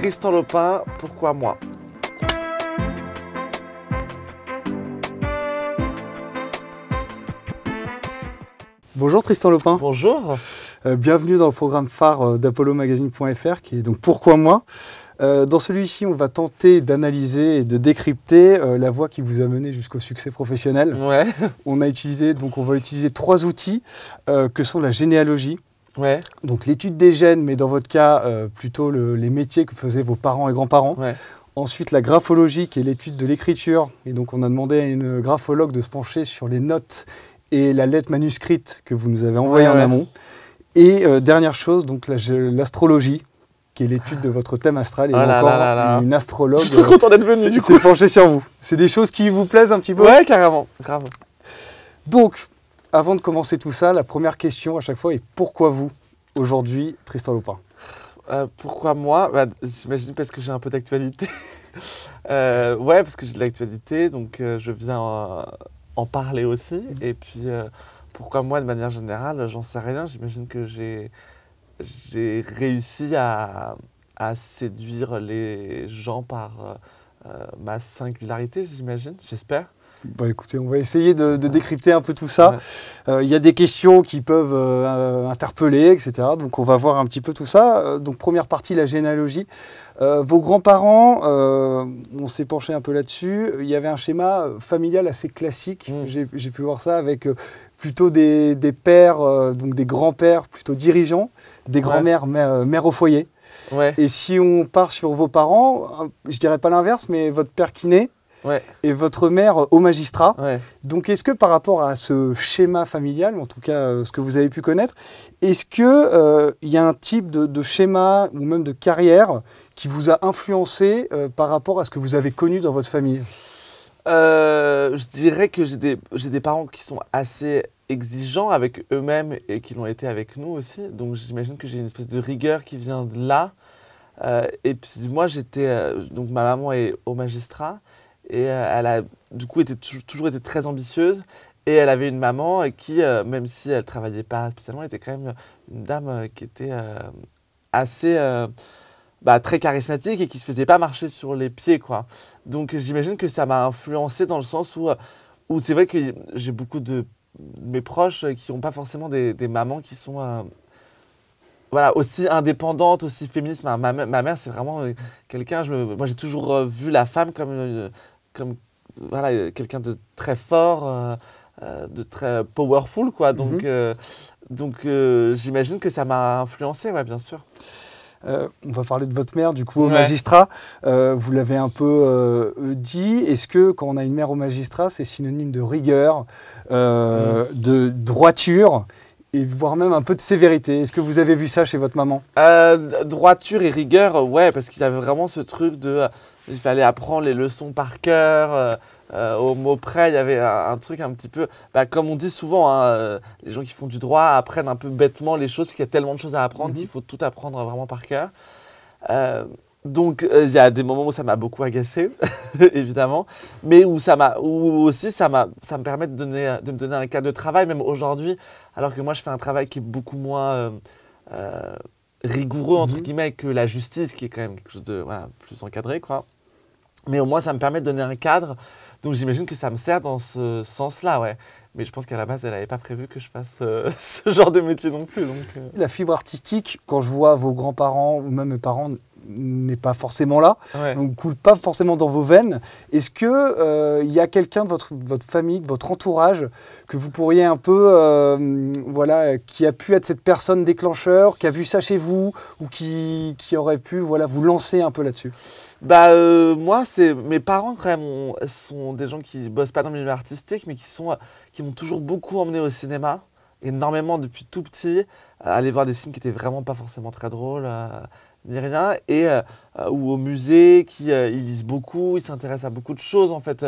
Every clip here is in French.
Tristan Lopin, pourquoi moi? Bonjour Tristan Lopin. Bonjour. Bienvenue dans le programme phare d'ApolloMagazine.fr qui est donc Pourquoi moi? Dans celui-ci, on va tenter d'analyser et de décrypter la voie qui vous a mené jusqu'au succès professionnel. Ouais. On va utiliser 3 outils que sont la généalogie, Ouais. donc l'étude des gènes, mais dans votre cas, plutôt les métiers que faisaient vos parents et grands-parents. Ouais. Ensuite, la graphologie, qui est l'étude de l'écriture. Et donc, on a demandé à une graphologue de se pencher sur les notes et la lettre manuscrite que vous nous avez envoyée en amont. Et dernière chose, donc l'astrologie, qui est l'étude de votre thème astral. Et une astrologue je suis trop content d'être venu du coup. s'est penchée sur vous. C'est des choses qui vous plaisent un petit peu? Ouais, carrément. Grave. Donc, avant de commencer tout ça, la première question à chaque fois est pourquoi vous, aujourd'hui, Tristan Lopin? Pourquoi moi? J'imagine parce que j'ai un peu d'actualité. Ouais, parce que j'ai de l'actualité, donc je viens en parler aussi. Et puis, pourquoi moi de manière générale, j'en sais rien. J'imagine que j'ai réussi à séduire les gens par ma singularité, j'imagine, j'espère. Bon, écoutez, on va essayer de décrypter un peu tout ça. Il y a des questions qui peuvent interpeller, etc. Donc, on va voir un petit peu tout ça. Donc, première partie, la généalogie. Vos grands-parents, on s'est penché un peu là-dessus. Il y avait un schéma familial assez classique. J'ai pu voir ça avec plutôt des pères, donc des grands-pères plutôt dirigeants, des grands-mères mères au foyer. Ouais. Et si on part sur vos parents, je dirais pas l'inverse, mais votre père kiné. Ouais. Et votre mère au magistrat. Ouais. Donc, est-ce que par rapport à ce schéma familial, en tout cas ce que vous avez pu connaître, est-ce qu'il y a un type de schéma ou même de carrière qui vous a influencé par rapport à ce que vous avez connu dans votre famille? Je dirais que j'ai des parents qui sont assez exigeants avec eux-mêmes et qui l'ont été avec nous aussi. Donc, j'imagine que j'ai une espèce de rigueur qui vient de là. Et puis, moi, donc ma maman est au magistrat. Et elle a du coup toujours été très ambitieuse. Et elle avait une maman qui, même si elle ne travaillait pas spécialement, était quand même une dame qui était assez très charismatique et qui ne se faisait pas marcher sur les pieds, quoi. Donc j'imagine que ça m'a influencé dans le sens où c'est vrai que j'ai beaucoup de mes proches qui n'ont pas forcément des mamans qui sont aussi indépendantes, aussi féministes. Ma mère, c'est vraiment quelqu'un, moi j'ai toujours vu la femme comme quelqu'un de très fort, de très powerful, quoi. Donc, j'imagine que ça m'a influencé, ouais, bien sûr. On va parler de votre mère, du coup, au magistrat. Vous l'avez un peu dit. Est-ce que quand on a une mère au magistrat, c'est synonyme de rigueur, de droiture et voire même un peu de sévérité? Est-ce que vous avez vu ça chez votre maman? Droiture et rigueur, ouais, parce qu'il y avait vraiment ce truc de... il fallait apprendre les leçons par cœur. Au mot près, il y avait un truc un petit peu... comme on dit souvent, les gens qui font du droit apprennent un peu bêtement les choses, parce qu'il y a tellement de choses à apprendre qu'il faut tout apprendre vraiment par cœur. Donc, il y a des moments où ça m'a beaucoup agacé, évidemment, mais où aussi ça me permet de me donner un cadre de travail, même aujourd'hui, alors que moi, je fais un travail qui est beaucoup moins rigoureux, entre guillemets, que la justice, qui est quand même quelque chose de plus encadré, quoi. Mais au moins, ça me permet de donner un cadre. Donc, j'imagine que ça me sert dans ce sens-là, ouais. Mais je pense qu'à la base, elle n'avait pas prévu que je fasse ce genre de métier non plus. Donc, La fibre artistique, quand je vois vos grands-parents ou même mes parents, n'est pas forcément là, donc ne coule pas forcément dans vos veines. Est-ce qu'il y a quelqu'un de votre famille, de votre entourage, que vous pourriez un peu, qui a pu être cette personne déclencheur, qui a vu ça chez vous, ou qui aurait pu vous lancer un peu là-dessus? Moi, mes parents quand même sont des gens qui bossent pas dans le milieu artistique, mais qui m'ont toujours beaucoup emmené au cinéma, énormément depuis tout petit, aller voir des films qui étaient vraiment pas forcément très drôles. Ni rien, ou au musée, ils lisent beaucoup, ils s'intéressent à beaucoup de choses en fait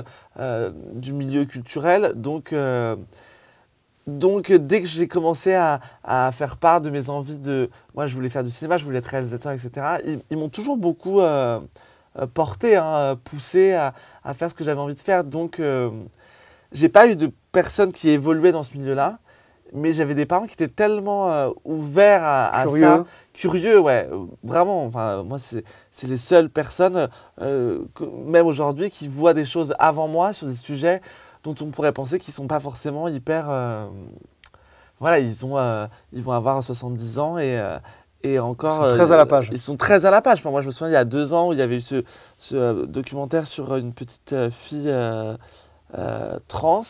du milieu culturel. Donc dès que j'ai commencé à faire part de mes envies moi je voulais faire du cinéma, je voulais être réalisateur, etc. Ils m'ont toujours beaucoup porté, poussé à faire ce que j'avais envie de faire. Donc j'ai pas eu de personne qui évoluait dans ce milieu-là. Mais j'avais des parents qui étaient tellement ouverts à Curieux. ça. Curieux, ouais, vraiment. Enfin, moi, c'est les seules personnes, même aujourd'hui, qui voient des choses avant moi sur des sujets dont on pourrait penser qu'ils ne sont pas forcément hyper. Voilà, ils vont avoir 70 ans et encore. Ils sont très à la page. Ils sont très à la page. Enfin, moi, je me souviens, il y a 2 ans, où il y avait eu ce documentaire sur une petite fille trans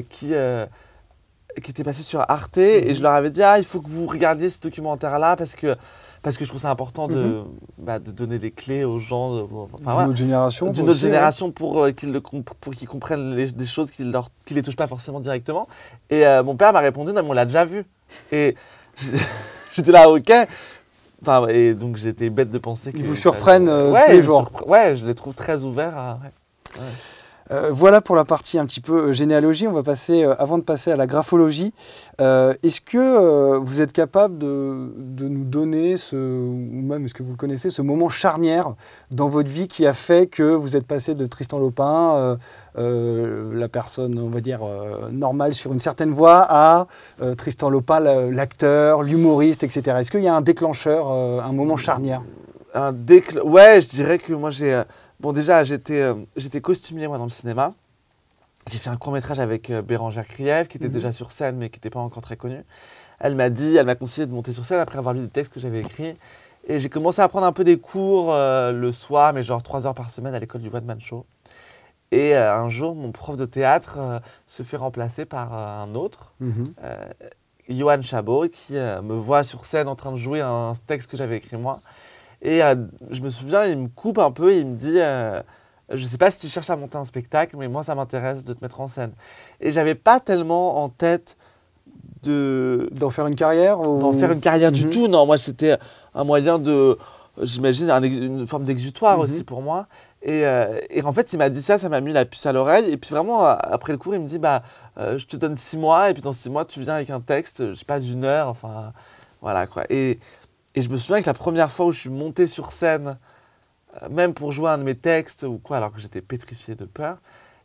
qui était passé sur Arte et je leur avais dit il faut que vous regardiez ce documentaire-là parce que je trouve ça important de donner des clés aux gens D'une autre génération. d'une autre génération pour qu'ils comprennent des choses qui les touchent pas forcément directement. Et mon père m'a répondu non mais on l'a déjà vu. Et j'étais là ok. Enfin, et donc j'étais bête de penser qu'ils vous surprennent tous les jours. Ouais, je les trouve très ouverts à... Ouais. Voilà pour la partie un petit peu généalogie. On va passer, avant de passer à la graphologie, est-ce que vous êtes capable de nous donner, ou même est-ce que vous le connaissez, ce moment charnière dans votre vie qui a fait que vous êtes passé de Tristan Lopin, la personne, on va dire, normale sur une certaine voie, à Tristan Lopin, l'acteur, l'humoriste, etc. Est-ce qu'il y a un déclencheur, un moment charnière? Ouais, je dirais que moi j'ai... Bon, déjà, j'étais costumier, moi, dans le cinéma. J'ai fait un court-métrage avec Bérangère Krief, qui était déjà sur scène, mais qui n'était pas encore très connue. Elle m'a conseillé de monter sur scène après avoir lu des textes que j'avais écrits. Et j'ai commencé à prendre un peu des cours le soir, mais genre 3 heures par semaine à l'école du One Man Show. Et un jour, mon prof de théâtre se fait remplacer par un autre, Johan Chabot, qui me voit sur scène en train de jouer un texte que j'avais écrit moi. Et je me souviens, il me coupe un peu et il me dit je ne sais pas si tu cherches à monter un spectacle, mais moi, ça m'intéresse de te mettre en scène. Et je n'avais pas tellement en tête d'en faire une carrière d'en faire une carrière du tout. Non, moi, c'était un moyen j'imagine, une forme d'exutoire aussi pour moi. Et en fait, il m'a dit ça m'a mis la puce à l'oreille. Et puis vraiment, après le cours, il me dit je te donne 6 mois, et puis dans 6 mois, tu viens avec un texte, je sais pas, d'1 heure, enfin, voilà quoi. Et je me souviens que la première fois où je suis monté sur scène, même pour jouer un de mes textes ou quoi, alors que j'étais pétrifié de peur,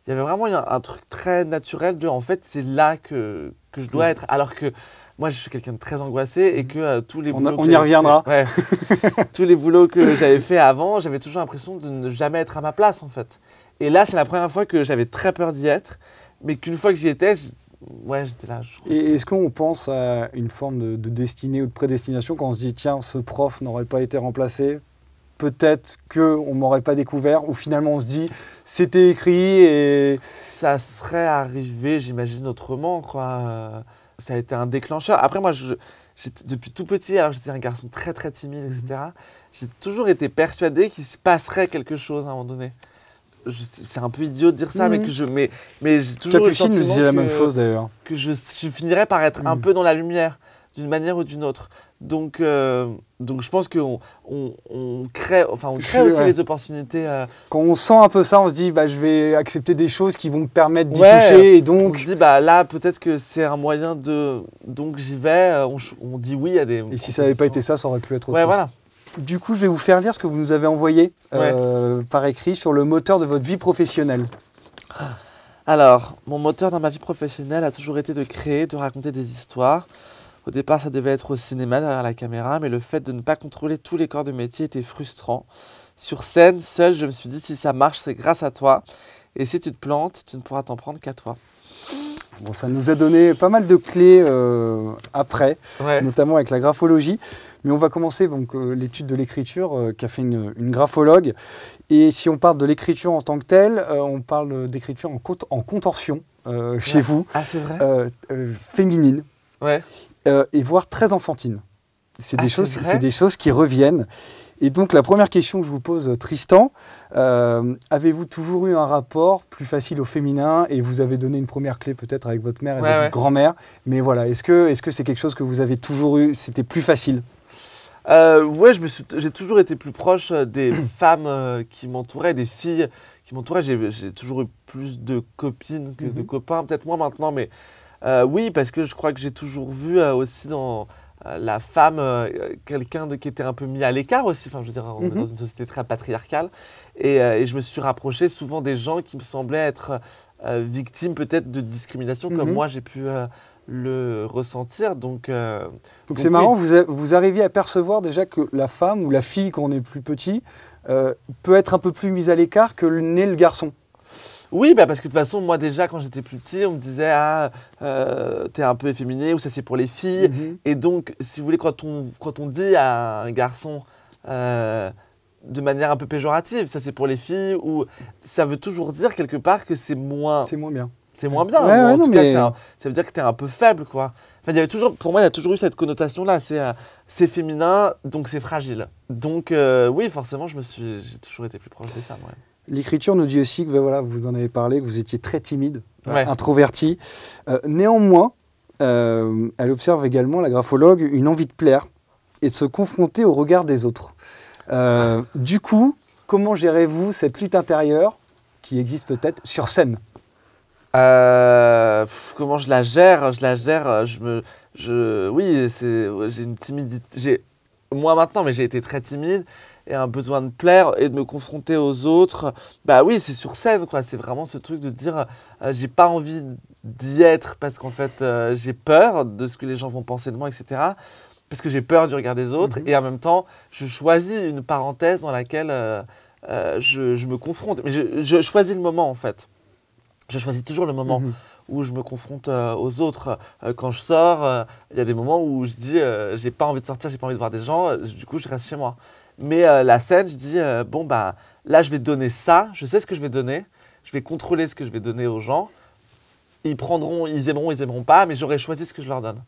il y avait vraiment un truc très naturel en fait, c'est là que je dois être. Alors que moi, je suis quelqu'un de très angoissé et que tous les boulots... On y reviendra. Tous les boulots que j'avais fait avant, j'avais toujours l'impression de ne jamais être à ma place, en fait. Et là, c'est la première fois que j'avais très peur d'y être, mais qu'une fois que j'y étais, j'étais là. Et est-ce qu'on pense à une forme de destinée ou de prédestination quand on se dit, tiens, ce prof n'aurait pas été remplacé, peut-être qu'on ne m'aurait pas découvert, ou finalement on se dit, c'était écrit et... Ça serait arrivé, j'imagine, autrement, quoi. Ça a été un déclencheur. Après, moi, depuis tout petit, alors j'étais un garçon très, très timide, etc., j'ai toujours été persuadé qu'il se passerait quelque chose à un moment donné. C'est un peu idiot de dire ça, mais j'ai toujours eu le sentiment nous disait la même chose d'ailleurs. Que je finirais par être un peu dans la lumière, d'une manière ou d'une autre. Donc je pense qu'on crée aussi les opportunités. Quand on sent un peu ça, on se dit je vais accepter des choses qui vont me permettre d'y toucher. Et donc... On se dit là, peut-être que c'est un moyen donc j'y vais, on dit oui à des... Et si ça n'avait pas été ça, ça aurait pu être autre chose. Voilà. Du coup, je vais vous faire lire ce que vous nous avez envoyé par écrit sur le moteur de votre vie professionnelle. Alors, mon moteur dans ma vie professionnelle a toujours été de créer, de raconter des histoires. Au départ, ça devait être au cinéma, derrière la caméra, mais le fait de ne pas contrôler tous les corps de métier était frustrant. Sur scène, seul, je me suis dit, si ça marche, c'est grâce à toi. Et si tu te plantes, tu ne pourras t'en prendre qu'à toi. Bon, ça nous a donné pas mal de clés après, notamment avec la graphologie. Mais on va commencer donc l'étude de l'écriture qu'a fait une graphologue. Et si on parle de l'écriture en tant que telle, on parle d'écriture en contorsion chez vous. Ah, c'est vrai féminine. Ouais. Et voire très enfantine. C'est des choses qui reviennent. Et donc la première question que je vous pose, Tristan, avez-vous toujours eu un rapport plus facile au féminin? Et vous avez donné une première clé peut-être avec votre mère et votre grand-mère. Mais voilà, est-ce que c'est quelque chose que vous avez toujours eu? C'était plus facile? J'ai toujours été plus proche des femmes qui m'entouraient, des filles qui m'entouraient. J'ai toujours eu plus de copines que de copains, peut-être moins maintenant, mais oui, parce que je crois que j'ai toujours vu aussi dans la femme quelqu'un qui était un peu mis à l'écart aussi. Enfin, je veux dire, on est dans une société très patriarcale. Et je me suis rapproché souvent des gens qui me semblaient être victimes peut-être de discrimination, comme moi j'ai pu le ressentir. Donc c'est marrant, vous arriviez à percevoir déjà que la femme ou la fille, quand on est plus petit, peut être un peu plus mise à l'écart que n'est le garçon. Oui, bah parce que de toute façon, moi déjà, quand j'étais plus petit, on me disait « Ah, t'es un peu efféminé » ou « Ça, c'est pour les filles ». Et donc, si vous voulez, quand on dit à un garçon de manière un peu péjorative, « Ça, c'est pour les filles » ou ça veut toujours dire quelque part que c'est moins... C'est moins bien. C'est moins bien. Ouais, en tout cas, mais... ça veut dire que t'es un peu faible, quoi. Enfin, il y avait toujours, pour moi, il y a toujours eu cette connotation-là. C'est féminin, donc c'est fragile. Donc, oui, forcément, j'ai toujours été plus proche des femmes, ouais. L'écriture nous dit aussi que, voilà, vous en avez parlé, que vous étiez très timide, introverti. Néanmoins, elle observe également, la graphologue, une envie de plaire et de se confronter au regard des autres. Du coup, comment gérez-vous cette lutte intérieure qui existe peut-être sur scène? Comment je la gère? Oui, j'ai une timidité. Moi maintenant, mais j'ai été très timide. Et un besoin de plaire et de me confronter aux autres, bah oui, c'est sur scène, quoi. C'est vraiment ce truc de dire j'ai pas envie d'y être parce qu'en fait j'ai peur de ce que les gens vont penser de moi, etc. Parce que j'ai peur du regard des autres et en même temps je choisis une parenthèse dans laquelle je me confronte. Mais je choisis le moment en fait. Je choisis toujours le moment où je me confronte aux autres. Quand je sors, il y a des moments où je dis j'ai pas envie de sortir, j'ai pas envie de voir des gens, du coup je reste chez moi. Mais la scène, je dis, bon, bah, là, je vais donner ça, je sais ce que je vais donner, je vais contrôler ce que je vais donner aux gens. Ils prendront, ils aimeront pas, mais j'aurai choisi ce que je leur donne.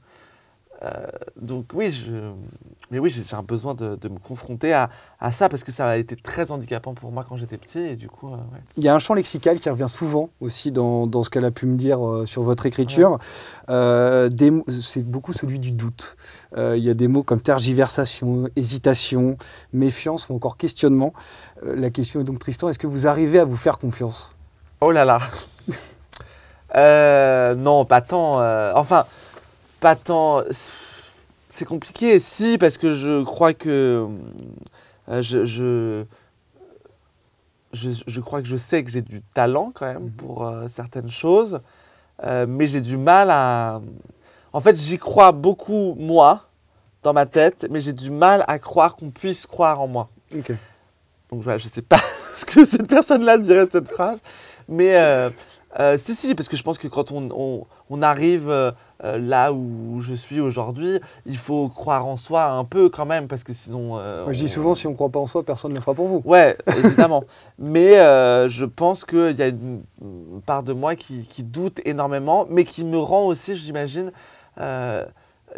Donc oui, j'ai un besoin de me confronter à ça parce que ça a été très handicapant pour moi quand j'étais petit. Et du coup, ouais. Il y a un champ lexical qui revient souvent aussi dans ce qu'elle a pu me dire sur votre écriture. C'est beaucoup celui du doute. Il y a des mots comme tergiversation, hésitation, méfiance ou encore questionnement. La question est donc, Tristan, est-ce que vous arrivez à vous faire confiance? Oh là là. Non, pas tant. Enfin... Pas tant. C'est compliqué, si, parce que je crois que je crois que je sais que j'ai du talent quand même pour certaines choses, mais j'ai du mal à. En fait, j'y crois beaucoup moi dans ma tête, mais j'ai du mal à croire qu'on puisse croire en moi. Okay. Donc voilà, je sais pas ce que cette personne-là dirait de cette phrase, mais si, parce que je pense que quand on arrive là où je suis aujourd'hui, il faut croire en soi un peu quand même, parce que sinon... Moi, je dis souvent, si on ne croit pas en soi, personne ne le fera pour vous. Ouais, évidemment. Mais je pense qu'il y a une part de moi qui doute énormément, mais qui me rend aussi, j'imagine,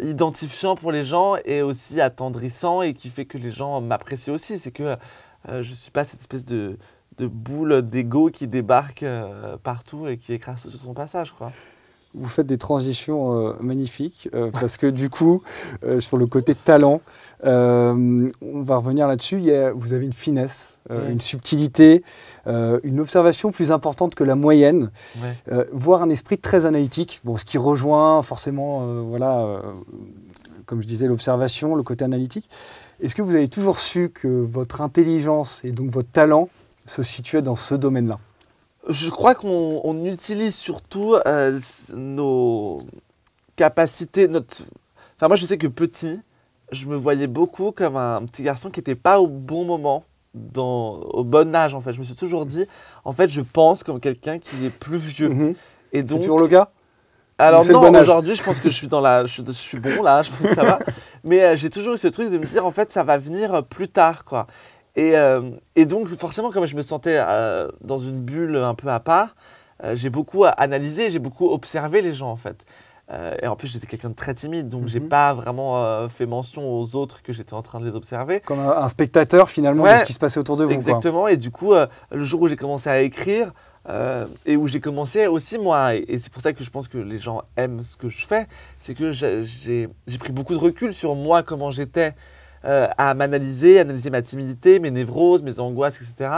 identifiant pour les gens et aussi attendrissant et qui fait que les gens m'apprécient aussi. C'est que je ne suis pas cette espèce de boule d'ego qui débarque partout et qui écrase sur son passage, quoi. Vous faites des transitions magnifiques parce que du coup, sur le côté talent, on va revenir là-dessus. Vous avez une finesse, une subtilité, une observation plus importante que la moyenne, voire un esprit très analytique. Bon, ce qui rejoint forcément, comme je disais, l'observation, le côté analytique. Est-ce que vous avez toujours su que votre intelligence et donc votre talent se situaient dans ce domaine-là? Je crois qu'on utilise surtout nos capacités. Enfin, moi, je sais que petit, je me voyais beaucoup comme un petit garçon qui n'était pas au bon moment, au bon âge, en fait. Je me suis toujours dit, en fait, je pense comme quelqu'un qui est plus vieux. Et donc, c'est toujours le cas? Alors non, aujourd'hui, je pense que je suis je suis bon, là, je pense que ça va. Mais j'ai toujours eu ce truc de me dire, en fait, ça va venir plus tard, quoi. Et donc, forcément, comme je me sentais dans une bulle un peu à part, j'ai beaucoup analysé, j'ai beaucoup observé les gens, en fait. Et en plus, j'étais quelqu'un de très timide, donc j'ai pas vraiment fait mention aux autres que j'étais en train de les observer. Comme un spectateur, finalement, de ce qui se passait autour de vous. Exactement, quoi. Et du coup, le jour où j'ai commencé à écrire, et où j'ai commencé aussi, moi, et c'est pour ça que je pense que les gens aiment ce que je fais, c'est que j'ai pris beaucoup de recul sur moi, comment j'étais, à m'analyser, analyser ma timidité, mes névroses, mes angoisses, etc.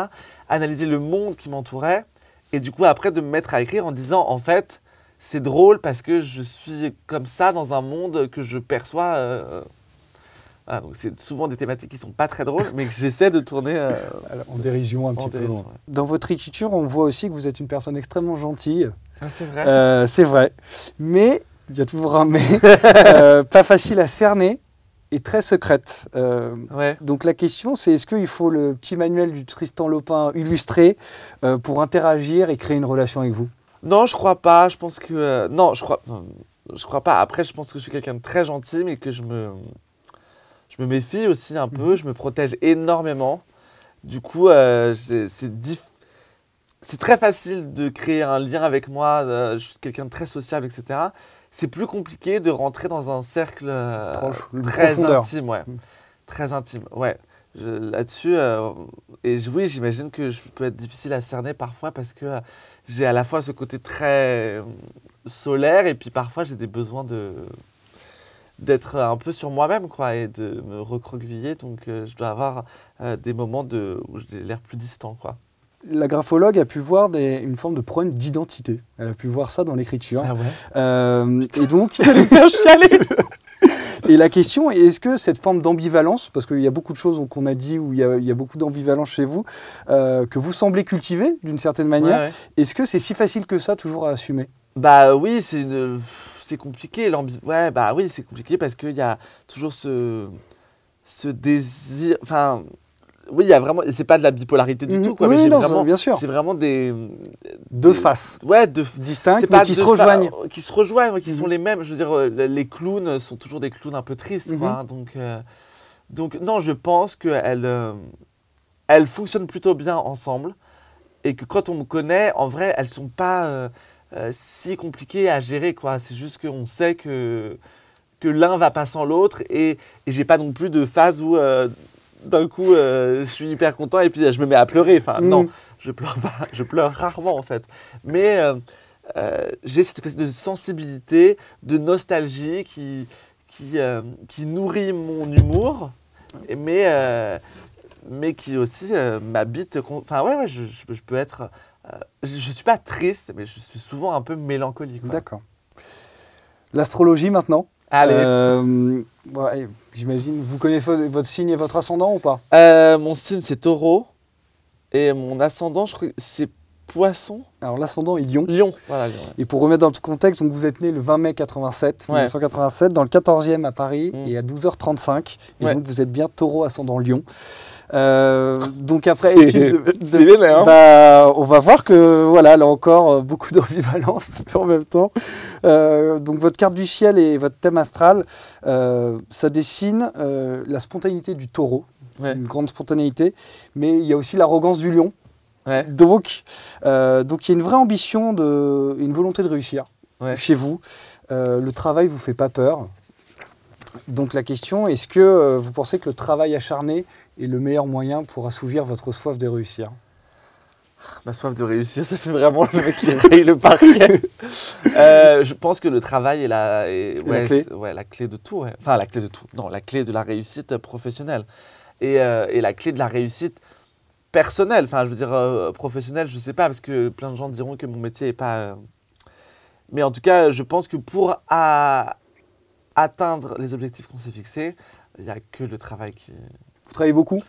Analyser le monde qui m'entourait. Et du coup, après, de me mettre à écrire en disant, en fait, c'est drôle parce que je suis comme ça dans un monde que je perçois. Voilà, donc c'est souvent des thématiques qui ne sont pas très drôles, mais que j'essaie de tourner en dérision un petit peu. Ouais. Dans votre écriture, on voit aussi que vous êtes une personne extrêmement gentille. Ah, c'est vrai. C'est vrai. Mais Il y a toujours un mais. Pas facile à cerner et très secrète. Ouais. Donc la question, c'est est-ce qu'il faut le petit manuel du Tristan Lopin illustré pour interagir et créer une relation avec vous? Non, je crois pas. Je pense que non, je crois pas. Après, je pense que je suis quelqu'un de très gentil, mais que je me méfie aussi un peu. Je me protège énormément. Du coup, c'est très facile de créer un lien avec moi. Je suis quelqu'un de très sociable, etc. C'est plus compliqué de rentrer dans un cercle très profondeur. intime, ouais. Très intime, ouais. Là-dessus, oui, j'imagine que je peux être difficile à cerner parfois parce que j'ai à la fois ce côté très solaire et puis parfois j'ai des besoins d'être un peu sur moi-même, quoi, et de me recroqueviller. Donc, je dois avoir des moments où j'ai l'air plus distant, quoi. La graphologue a pu voir une forme de problème d'identité. Elle a pu voir ça dans l'écriture. Ah ouais. Et donc, Bien chialer. et la question est, est-ce que cette forme d'ambivalence, parce qu'il y a beaucoup de choses qu'on a dit où il y a beaucoup d'ambivalence chez vous, que vous semblez cultiver d'une certaine manière, Ouais. est-ce que c'est si facile que ça toujours à assumer? Bah oui, c'est compliqué. Ouais, bah oui, c'est compliqué parce qu'il y a toujours ce désir. Enfin, oui, il y a vraiment. C'est pas de la bipolarité du tout, quoi. Oui, Mais non, bien sûr. j'ai vraiment Deux faces Ouais, distinctes, c'est mais pas qui se deux rejoignent. qui se rejoignent, qui sont les mêmes. Je veux dire, les clowns sont toujours des clowns un peu tristes, quoi. Hein. Donc non, je pense elles fonctionnent plutôt bien ensemble et que quand on me connaît, en vrai, elles sont pas si compliquées à gérer, quoi. C'est juste qu'on sait que l'un va pas sans l'autre et j'ai pas non plus de phase où d'un coup je suis hyper content et puis je me mets à pleurer. Enfin, non, je pleure pas, je pleure rarement en fait. Mais j'ai cette espèce de sensibilité, de nostalgie qui nourrit mon humour, mais qui aussi m'habite. Enfin, ouais, je peux être. Je suis pas triste, mais je suis souvent un peu mélancolique. D'accord. L'astrologie maintenant. Allez. Ouais, j'imagine, vous connaissez votre signe et votre ascendant ou pas? Mon signe, c'est Taureau. Et mon ascendant, je crois que c'est Poisson. Alors l'ascendant est Lion. Lion, voilà, Lion. Ouais. Et pour remettre dans le contexte, donc vous êtes né le 20 mai 87, 1987, dans le 14e à Paris, et à 12h35. Et donc vous êtes bien Taureau ascendant Lion. Donc après c'est vénère, hein. on va voir que voilà, là encore beaucoup d'ambivalence en même temps. Donc votre carte du ciel et votre thème astral, ça dessine la spontanéité du Taureau, une grande spontanéité, mais il y a aussi l'arrogance du Lion. Ouais. Donc il y a une vraie ambition, une volonté de réussir chez vous. Le travail vous fait pas peur. Donc la question, est-ce que vous pensez que le travail acharné est le meilleur moyen pour assouvir votre soif de réussir? Ma soif de réussir, ça fait vraiment le mec qui raye le parquet. Je pense que le travail est la clé. La clé de tout. Ouais. Enfin, la clé de tout. Non, la clé de la réussite professionnelle. Et la clé de la réussite personnelle. Enfin, je veux dire, professionnelle, je ne sais pas, parce que plein de gens diront que mon métier n'est pas... Mais en tout cas, je pense que pour atteindre les objectifs qu'on s'est fixés, il n'y a que le travail qui... Vous travaillez beaucoup?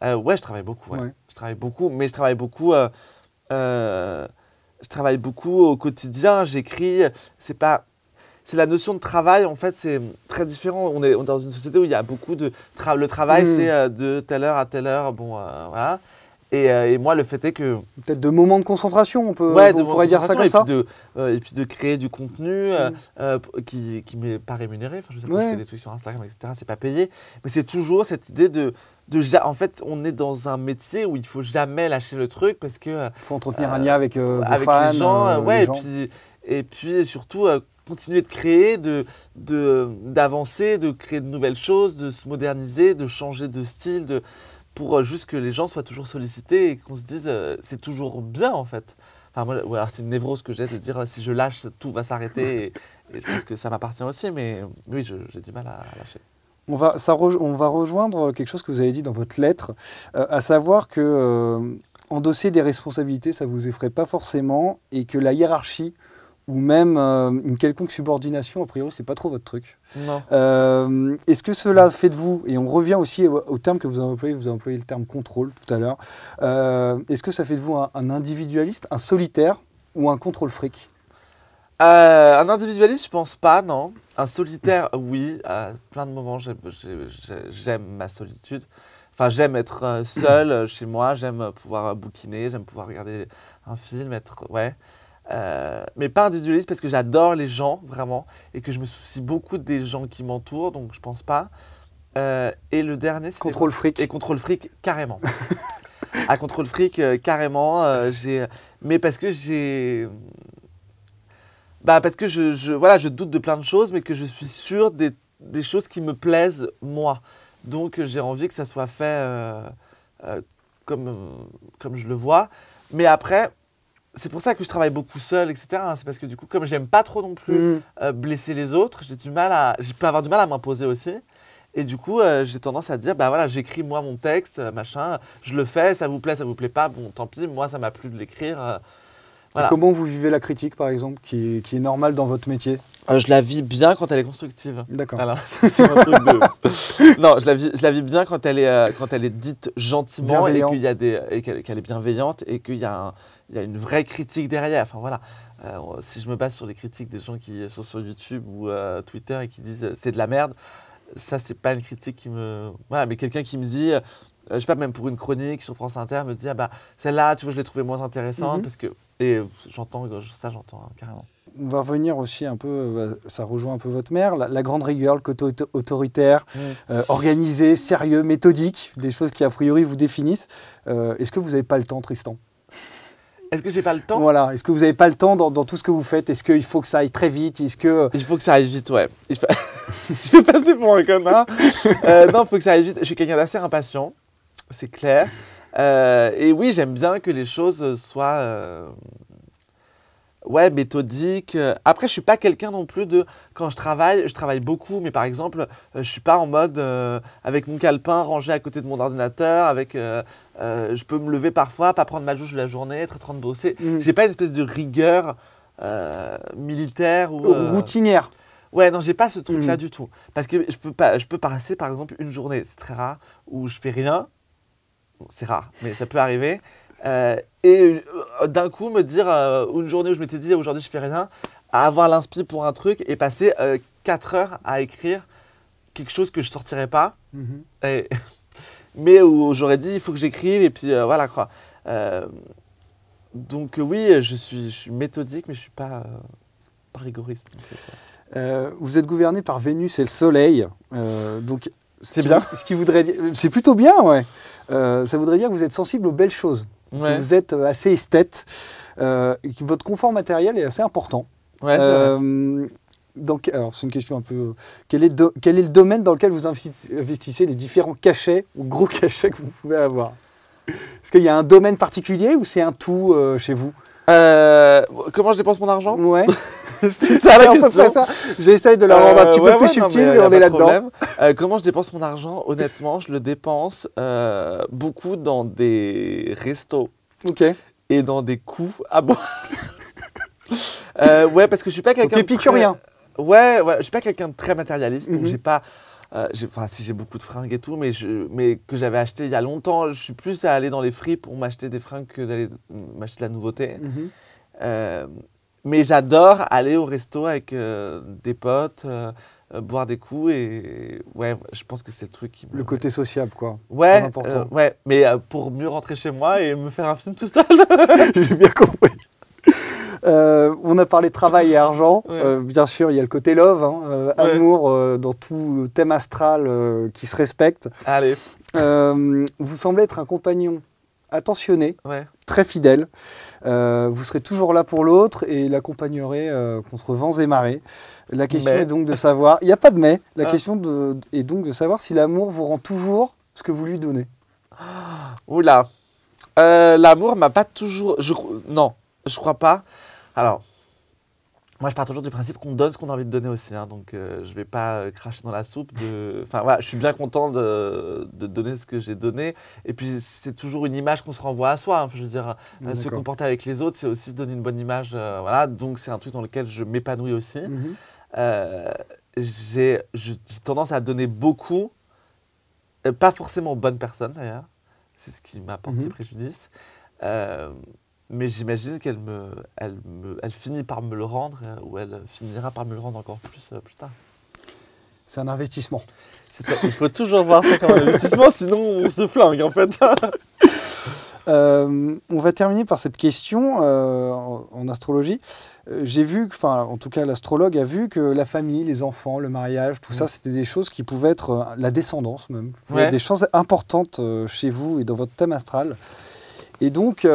Ouais, je travaille beaucoup. Ouais. Je travaille beaucoup, mais je travaille beaucoup au quotidien. J'écris. C'est la notion de travail, en fait, c'est très différent. On est dans une société où il y a beaucoup de... Le travail, c'est de telle heure à telle heure. Bon, voilà. Et moi, le fait est que... Peut-être de moments de concentration, on pourrait dire ça comme ça. Et puis de créer du contenu qui n'est pas rémunéré. Enfin, je sais pas, je fais des trucs sur Instagram, etc. C'est pas payé. Mais c'est toujours cette idée en fait, on est dans un métier où il ne faut jamais lâcher le truc parce que... Il faut entretenir un lien avec vos fans. Les gens, et puis surtout... continuer de créer, d'avancer, de créer de nouvelles choses, de se moderniser, de changer de style, pour juste que les gens soient toujours sollicités et qu'on se dise c'est toujours bien en fait. Enfin, moi, alors c'est une névrose que j'ai de dire si je lâche, tout va s'arrêter et je pense que ça m'appartient aussi, mais oui, j'ai du mal à lâcher. On va rejoindre quelque chose que vous avez dit dans votre lettre, à savoir que endosser des responsabilités, ça ne vous effraie pas forcément et que la hiérarchie ou même une quelconque subordination, a priori, c'est pas trop votre truc. Non. Est-ce que cela fait de vous, et on revient aussi au terme que vous avez employé le terme contrôle tout à l'heure, est-ce que ça fait de vous un individualiste, un solitaire ou un contrôle fric? Un individualiste, je pense pas, non. Un solitaire, oui. À plein de moments, j'aime ma solitude. Enfin, j'aime être seul chez moi, j'aime pouvoir bouquiner, j'aime pouvoir regarder un film, ouais. Mais pas individualiste parce que j'adore les gens, vraiment, et que je me soucie beaucoup des gens qui m'entourent, donc je pense pas. Et le dernier, c'était... Contrôle fric. Et contrôle fric, carrément. À contrôle fric, carrément. Mais parce que j'ai... parce que voilà, je doute de plein de choses, mais que je suis sûr des choses qui me plaisent, moi. Donc, j'ai envie que ça soit fait comme je le vois. Mais après, c'est pour ça que je travaille beaucoup seul, etc. C'est parce que du coup, comme j'aime pas trop non plus blesser les autres, je peux avoir du mal à m'imposer aussi. Et du coup, j'ai tendance à dire, voilà, j'écris moi mon texte, machin, je le fais, ça vous plaît pas, bon, tant pis, moi, ça m'a plu de l'écrire. Voilà. Comment vous vivez la critique, par exemple, qui est normale dans votre métier? Je la vis bien quand elle est constructive. D'accord. Voilà, c'est un truc de... Non, je la vis bien quand elle est dite gentiment et qu'elle est bienveillante et qu'il y a une vraie critique derrière. Enfin voilà, si je me base sur les critiques des gens qui sont sur YouTube ou Twitter et qui disent c'est de la merde, ça c'est pas une critique qui me... Voilà, mais quelqu'un qui me dit... je sais pas, même pour une chronique sur France Inter, me dit celle-là, tu vois, je l'ai trouvée moins intéressante parce que... Et j'entends carrément. On va revenir aussi un peu, ça rejoint un peu votre mère, la grande rigueur, le côté autoritaire, organisé, sérieux, méthodique, des choses qui a priori vous définissent. Est-ce que vous n'avez pas le temps, Tristan? Est-ce que j'ai pas le temps? Voilà, est-ce que vous n'avez pas le temps dans tout ce que vous faites? Est-ce qu'il faut que ça aille très vite? Il faut que ça aille vite, ouais. Je vais passer pour un connard. Non, il faut que ça aille vite. Je suis quelqu'un d'assez impatient, c'est clair. Et oui, j'aime bien que les choses soient méthodiques. Après, je suis pas quelqu'un non plus de... Quand je travaille beaucoup, mais par exemple, je suis pas en mode avec mon calepin rangé à côté de mon ordinateur, je peux me lever parfois, pas prendre ma douche de la journée, être en train de bosser. J'ai pas une espèce de rigueur militaire ou... routinière. Ouais, non, j'ai pas ce truc-là du tout. Parce que je peux passer, par exemple, une journée, c'est très rare, où je fais rien. C'est rare, mais ça peut arriver. Et d'un coup, me dire, une journée où je m'étais dit, aujourd'hui, je fais rien, à avoir l'inspi pour un truc et passer 4 heures à écrire quelque chose que je sortirais pas. Mais où j'aurais dit, il faut que j'écrive, et puis voilà, quoi. Donc oui, je suis méthodique, mais je suis pas rigoriste. Vous êtes gouverné par Vénus et le Soleil, donc c'est bien. Ce qui voudrait dire, c'est plutôt bien, ouais. Ça voudrait dire que vous êtes sensible aux belles choses. Ouais. Vous êtes assez esthète, et que votre confort matériel est assez important. Ouais, donc, alors c'est une question un peu... Quel est le domaine dans lequel vous investissez les différents cachets ou gros cachets que vous pouvez avoir? Est-ce qu'il y a un domaine particulier ou c'est un tout chez vous? Comment je dépense mon argent? Ouais. C'est ça la question. J'essaye de la rendre un petit peu plus subtile, mais on est là-dedans. Comment je dépense mon argent? Honnêtement, je le dépense beaucoup dans des restos et dans des coups à boire. Ouais, parce que je suis pas quelqu'un épicurien. Ouais, je suis pas quelqu'un de très matérialiste, donc j'ai pas... si j'ai beaucoup de fringues et tout, mais que j'avais acheté il y a longtemps, je suis plus à aller dans les fripes pour m'acheter des fringues que d'aller m'acheter de la nouveauté. Mais j'adore aller au resto avec des potes, boire des coups et ouais, je pense que c'est le truc qui me... Le côté sociable, quoi. Ouais, important. Ouais, mais pour mieux rentrer chez moi et me faire un film tout seul. J'ai bien compris. On a parlé travail et argent. Bien sûr, il y a le côté love, amour dans tout thème astral qui se respecte. Allez. Vous semblez être un compagnon attentionné, très fidèle. Vous serez toujours là pour l'autre et l'accompagnerez contre vents et marées. La question est donc de savoir, il n'y a pas de mais, la question est donc de savoir si l'amour vous rend toujours ce que vous lui donnez. Oula, l'amour m'a pas toujours... Non, je crois pas. Alors, moi je pars toujours du principe qu'on donne ce qu'on a envie de donner aussi, donc je vais pas cracher dans la soupe. Enfin voilà, je suis bien content de donner ce que j'ai donné. Et puis c'est toujours une image qu'on se renvoie à soi. Je veux dire, se comporter avec les autres, c'est aussi se donner une bonne image. Voilà, donc c'est un truc dans lequel je m'épanouis aussi. J'ai tendance à donner beaucoup, pas forcément aux bonnes personnes d'ailleurs. C'est ce qui m'a porté préjudice. Mais j'imagine qu'elle elle finit par me le rendre, ou elle finira par me le rendre encore plus tard. C'est un investissement. Il faut toujours voir ça comme un investissement, sinon on se flingue en fait. On va terminer par cette question en astrologie. J'ai vu, enfin en tout cas l'astrologue a vu que la famille, les enfants, le mariage, tout ça, c'était des choses qui pouvaient être, la descendance même, des choses importantes chez vous et dans votre thème astral. Et donc,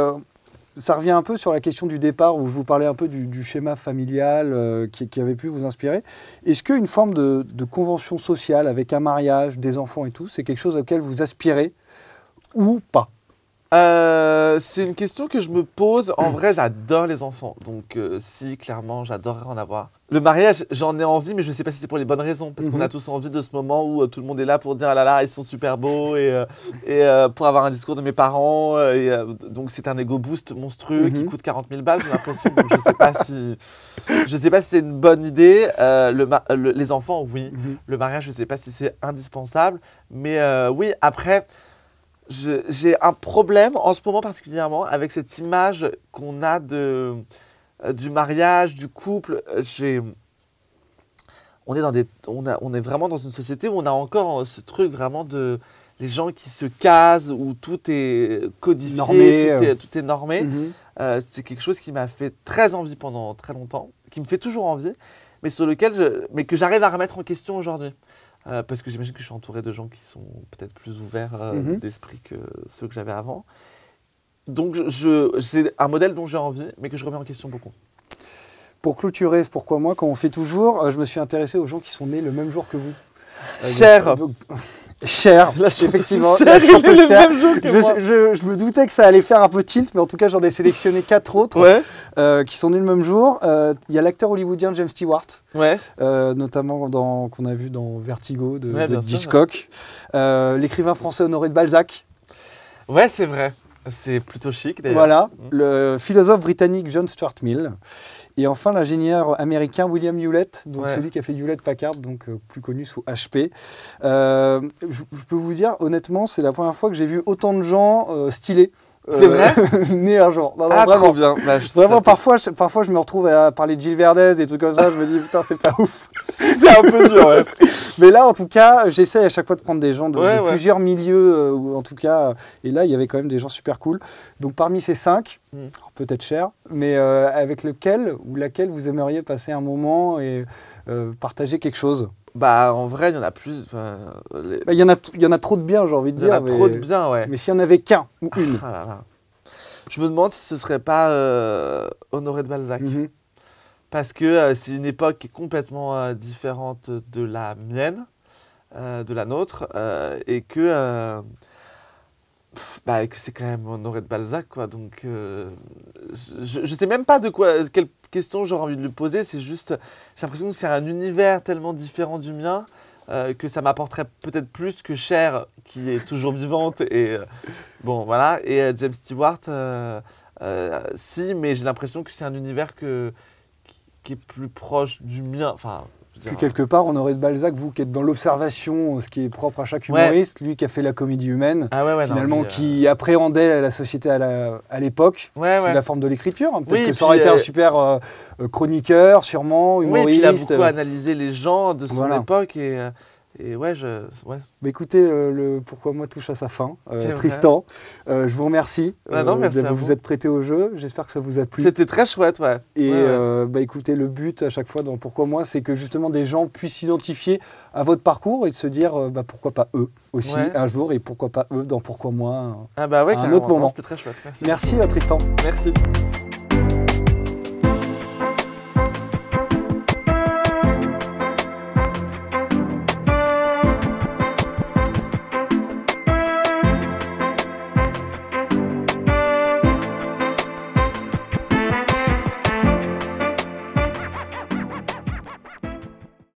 ça revient un peu sur la question du départ où je vous parlais un peu du schéma familial qui avait pu vous inspirer. Est-ce qu'une forme de convention sociale avec un mariage, des enfants et tout, c'est quelque chose auquel vous aspirez ou pas? C'est une question que je me pose. En vrai, j'adore les enfants. Donc, si, clairement, j'adorerais en avoir. Le mariage, j'en ai envie, mais je ne sais pas si c'est pour les bonnes raisons. Parce qu'on a tous envie de ce moment où tout le monde est là pour dire « Ah là là, ils sont super beaux » et pour avoir un discours de mes parents. Donc, c'est un ego boost monstrueux qui coûte 40 000 balles, j'ai l'impression. Donc, je ne sais pas si c'est une bonne idée. Les enfants, oui. Le mariage, je ne sais pas si c'est indispensable. Mais oui, après... J'ai un problème en ce moment particulièrement avec cette image qu'on a du mariage, du couple. On est vraiment dans une société où on a encore ce truc vraiment de les gens qui se casent, où tout est codifié, normé, tout est normé. C'est quelque chose qui m'a fait très envie pendant très longtemps, qui me fait toujours envie, mais mais que j'arrive à remettre en question aujourd'hui. Parce que j'imagine que je suis entouré de gens qui sont peut-être plus ouverts d'esprit que ceux que j'avais avant. Donc c'est un modèle dont j'ai envie, mais que je remets en question beaucoup. Pour clôturer, c'est pourquoi moi, quand on fait toujours, je me suis intéressé aux gens qui sont nés le même jour que vous. Cher. Cher, effectivement. Cher, il est le même jour que moi. Je me doutais que ça allait faire un peu tilt, mais en tout cas, j'en ai sélectionné 4 autres qui sont nés le même jour. Il y a l'acteur hollywoodien James Stewart, notamment qu'on a vu dans Vertigo de Hitchcock. L'écrivain français Honoré de Balzac. Ouais, c'est vrai. C'est plutôt chic d'ailleurs. Voilà. Le philosophe britannique John Stuart Mill. Et enfin, l'ingénieur américain William Hewlett, donc celui qui a fait Hewlett-Packard, donc plus connu sous HP. Je peux vous dire, honnêtement, c'est la première fois que j'ai vu autant de gens stylés. C'est vrai nés un jour. Non, vraiment. Trop bien. Bah, vraiment, parfois, je me retrouve à parler de Gilles Verdez, des trucs comme ça, je me dis, putain, c'est pas ouf. C'est un peu dur, ouais. Mais là, en tout cas, j'essaie à chaque fois de prendre des gens de plusieurs milieux, ou en tout cas, et là, il y avait quand même des gens super cool. Donc, parmi ces 5, peut-être cher, mais avec lequel ou laquelle vous aimeriez passer un moment et partager quelque chose? Bah, en vrai, il y en a plus. Il y en a trop de bien, j'ai envie de dire. Il y en a trop de bien, ouais. Mais s'il n'y en avait qu'un ou une. Ah là là. Je me demande si ce ne serait pas Honoré de Balzac. Parce que c'est une époque qui est complètement différente de la mienne, de la nôtre, et que c'est quand même Honoré de Balzac, quoi. Donc, je ne sais même pas quelle question j'aurais envie de lui poser. C'est juste, j'ai l'impression que c'est un univers tellement différent du mien que ça m'apporterait peut-être plus que Cher, qui est toujours vivante. Et bon, voilà. Et James Stewart, si, mais j'ai l'impression que c'est un univers qui est plus proche du mien. Enfin, puis quelque part, Honoré de Balzac, vous qui êtes dans l'observation, ce qui est propre à chaque humoriste, lui qui a fait la comédie humaine, finalement, qui appréhendait la société à l'époque, sous la forme de l'écriture. Hein. Peut-être que ça aurait été un super chroniqueur, sûrement, humoriste. Oui, puis il a beaucoup analysé les gens de son époque et ouais. Bah écoutez, Pourquoi moi touche à sa fin. Tristan, je vous remercie de vous être prêté au jeu. J'espère que ça vous a plu. C'était très chouette, ouais. Et bah écoutez, le but à chaque fois dans Pourquoi moi, c'est que justement des gens puissent s'identifier à votre parcours et de se dire pourquoi pas eux aussi un jour et pourquoi pas eux dans Pourquoi moi à un autre moment. Non, c'était très chouette. Merci Tristan. Merci.